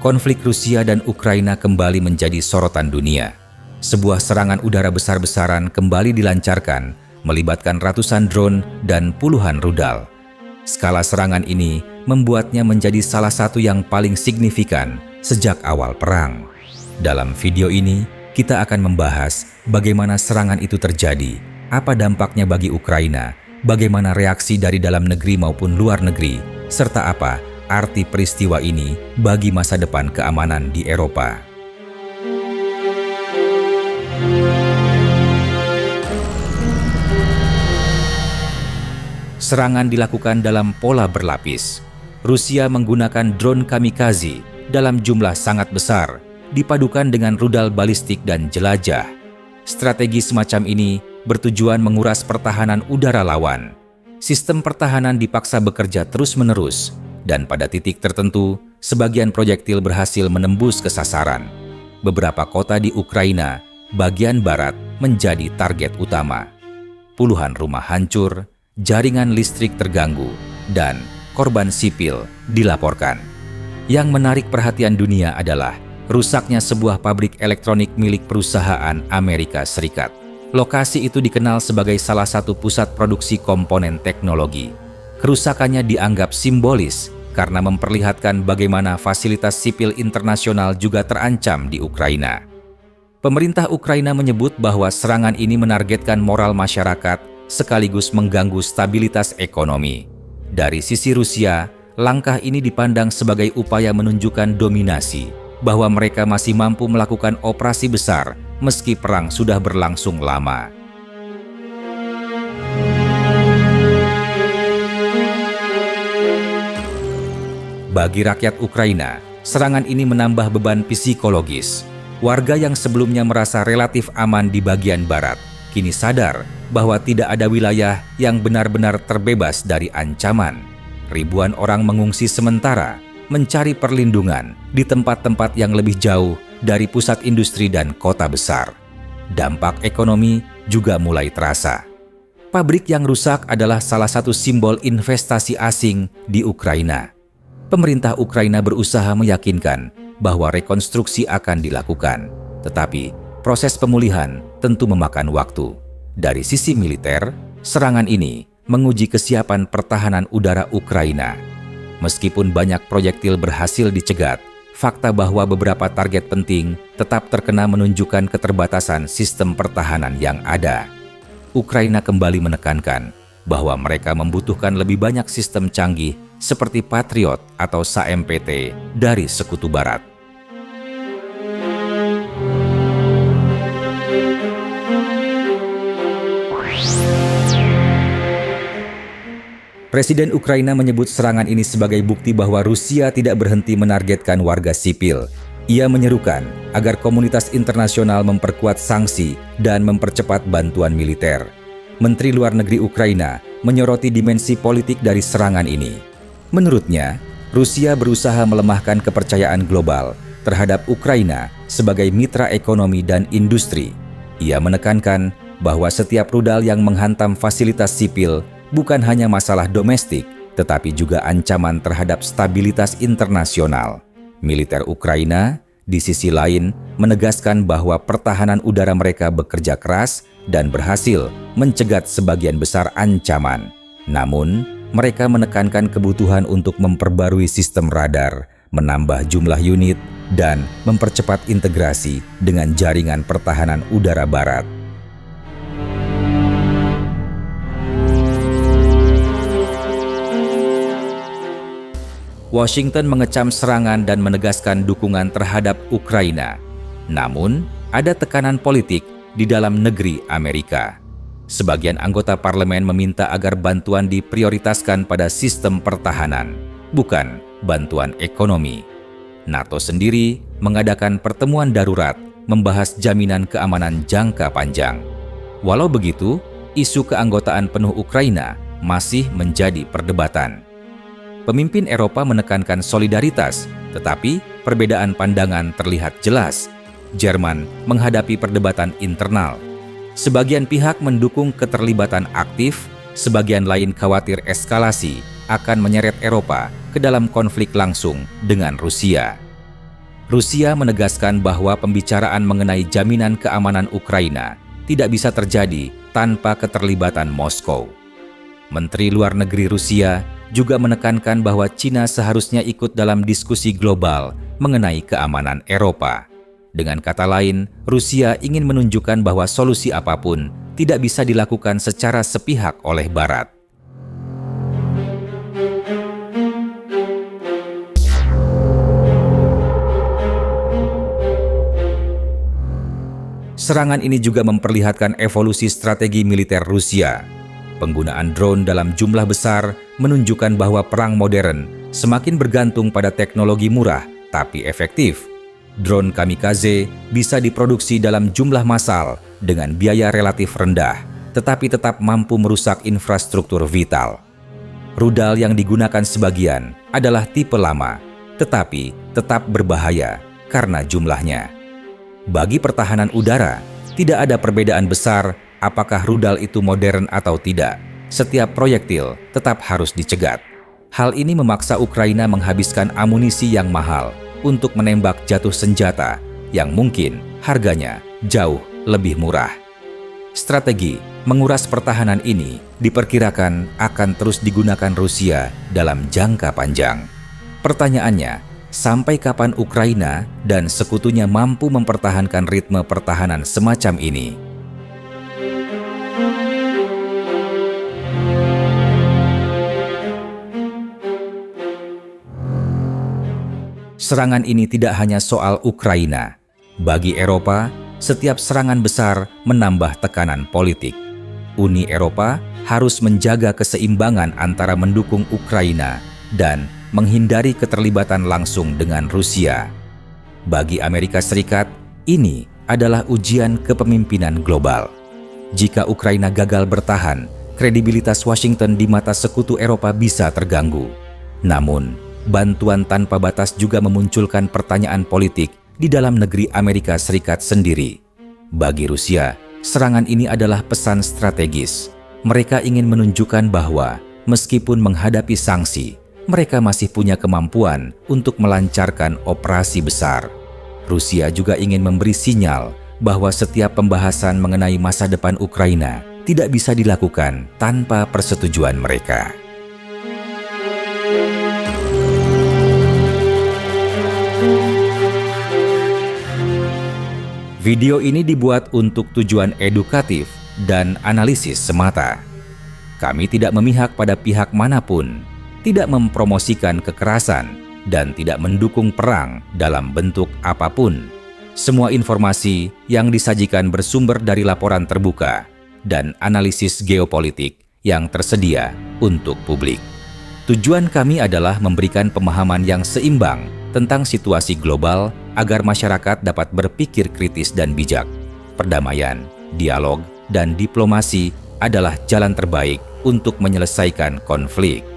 konflik Rusia dan Ukraina kembali menjadi sorotan dunia. Sebuah serangan udara besar-besaran kembali dilancarkan, melibatkan ratusan drone dan puluhan rudal. Skala serangan ini membuatnya menjadi salah satu yang paling signifikan sejak awal perang. Dalam video ini, kita akan membahas bagaimana serangan itu terjadi, apa dampaknya bagi Ukraina, bagaimana reaksi dari dalam negeri maupun luar negeri, serta apa arti peristiwa ini bagi masa depan keamanan di Eropa. Serangan dilakukan dalam pola berlapis. Rusia menggunakan drone kamikaze dalam jumlah sangat besar, dipadukan dengan rudal balistik dan jelajah. Strategi semacam ini bertujuan menguras pertahanan udara lawan. Sistem pertahanan dipaksa bekerja terus-menerus, dan pada titik tertentu, sebagian proyektil berhasil menembus ke sasaran. Beberapa kota di Ukraina, bagian barat, menjadi target utama. Puluhan rumah hancur, jaringan listrik terganggu, dan korban sipil dilaporkan. Yang menarik perhatian dunia adalah rusaknya sebuah pabrik elektronik milik perusahaan Amerika Serikat. Lokasi itu dikenal sebagai salah satu pusat produksi komponen teknologi. Kerusakannya dianggap simbolis karena memperlihatkan bagaimana fasilitas sipil internasional juga terancam di Ukraina. Pemerintah Ukraina menyebut bahwa serangan ini menargetkan moral masyarakat sekaligus mengganggu stabilitas ekonomi. Dari sisi Rusia, langkah ini dipandang sebagai upaya menunjukkan dominasi, bahwa mereka masih mampu melakukan operasi besar meski perang sudah berlangsung lama. Bagi rakyat Ukraina, serangan ini menambah beban psikologis. Warga yang sebelumnya merasa relatif aman di bagian barat, kini sadar bahwa tidak ada wilayah yang benar-benar terbebas dari ancaman. Ribuan orang mengungsi sementara, mencari perlindungan di tempat-tempat yang lebih jauh dari pusat industri dan kota besar. Dampak ekonomi juga mulai terasa. Pabrik yang rusak adalah salah satu simbol investasi asing di Ukraina. Pemerintah Ukraina berusaha meyakinkan bahwa rekonstruksi akan dilakukan, tetapi proses pemulihan tentu memakan waktu. Dari sisi militer, serangan ini menguji kesiapan pertahanan udara Ukraina. Meskipun banyak proyektil berhasil dicegat, fakta bahwa beberapa target penting tetap terkena menunjukkan keterbatasan sistem pertahanan yang ada. Ukraina kembali menekankan bahwa mereka membutuhkan lebih banyak sistem canggih seperti Patriot atau SAMPT dari Sekutu Barat. Presiden Ukraina menyebut serangan ini sebagai bukti bahwa Rusia tidak berhenti menargetkan warga sipil. Ia menyerukan agar komunitas internasional memperkuat sanksi dan mempercepat bantuan militer. Menteri Luar Negeri Ukraina menyoroti dimensi politik dari serangan ini. Menurutnya, Rusia berusaha melemahkan kepercayaan global terhadap Ukraina sebagai mitra ekonomi dan industri. Ia menekankan bahwa setiap rudal yang menghantam fasilitas sipil bukan hanya masalah domestik, tetapi juga ancaman terhadap stabilitas internasional. Militer Ukraina, di sisi lain, menegaskan bahwa pertahanan udara mereka bekerja keras dan berhasil mencegat sebagian besar ancaman. Namun, mereka menekankan kebutuhan untuk memperbarui sistem radar, menambah jumlah unit, dan mempercepat integrasi dengan jaringan pertahanan udara barat. Washington mengecam serangan dan menegaskan dukungan terhadap Ukraina. Namun, ada tekanan politik di dalam negeri Amerika. Sebagian anggota parlemen meminta agar bantuan diprioritaskan pada sistem pertahanan, bukan bantuan ekonomi. NATO sendiri mengadakan pertemuan darurat membahas jaminan keamanan jangka panjang. Walau begitu, isu keanggotaan penuh Ukraina masih menjadi perdebatan. Pemimpin Eropa menekankan solidaritas, tetapi perbedaan pandangan terlihat jelas. Jerman menghadapi perdebatan internal. Sebagian pihak mendukung keterlibatan aktif, sebagian lain khawatir eskalasi akan menyeret Eropa ke dalam konflik langsung dengan Rusia. Rusia menegaskan bahwa pembicaraan mengenai jaminan keamanan Ukraina tidak bisa terjadi tanpa keterlibatan Moskow. Menteri Luar Negeri Rusia juga menekankan bahwa Cina seharusnya ikut dalam diskusi global mengenai keamanan Eropa. Dengan kata lain, Rusia ingin menunjukkan bahwa solusi apapun tidak bisa dilakukan secara sepihak oleh Barat. Serangan ini juga memperlihatkan evolusi strategi militer Rusia. Penggunaan drone dalam jumlah besar menunjukkan bahwa perang modern semakin bergantung pada teknologi murah tapi efektif. Drone kamikaze bisa diproduksi dalam jumlah massal dengan biaya relatif rendah, tetapi tetap mampu merusak infrastruktur vital. Rudal yang digunakan sebagian adalah tipe lama, tetapi tetap berbahaya karena jumlahnya. Bagi pertahanan udara, tidak ada perbedaan besar apakah rudal itu modern atau tidak. Setiap proyektil tetap harus dicegat. Hal ini memaksa Ukraina menghabiskan amunisi yang mahal untuk menembak jatuh senjata yang mungkin harganya jauh lebih murah. Strategi menguras pertahanan ini diperkirakan akan terus digunakan Rusia dalam jangka panjang. Pertanyaannya, sampai kapan Ukraina dan sekutunya mampu mempertahankan ritme pertahanan semacam ini? Serangan ini tidak hanya soal Ukraina. Bagi Eropa, setiap serangan besar menambah tekanan politik. Uni Eropa harus menjaga keseimbangan antara mendukung Ukraina dan menghindari keterlibatan langsung dengan Rusia. Bagi Amerika Serikat, ini adalah ujian kepemimpinan global. Jika Ukraina gagal bertahan, kredibilitas Washington di mata sekutu Eropa bisa terganggu. Namun, bantuan tanpa batas juga memunculkan pertanyaan politik di dalam negeri Amerika Serikat sendiri. Bagi Rusia, serangan ini adalah pesan strategis. Mereka ingin menunjukkan bahwa meskipun menghadapi sanksi, mereka masih punya kemampuan untuk melancarkan operasi besar. Rusia juga ingin memberi sinyal bahwa setiap pembahasan mengenai masa depan Ukraina tidak bisa dilakukan tanpa persetujuan mereka. Video ini dibuat untuk tujuan edukatif dan analisis semata. Kami tidak memihak pada pihak manapun, tidak mempromosikan kekerasan, dan tidak mendukung perang dalam bentuk apapun. Semua informasi yang disajikan bersumber dari laporan terbuka dan analisis geopolitik yang tersedia untuk publik. Tujuan kami adalah memberikan pemahaman yang seimbang tentang situasi global agar masyarakat dapat berpikir kritis dan bijak. Perdamaian, dialog, dan diplomasi adalah jalan terbaik untuk menyelesaikan konflik.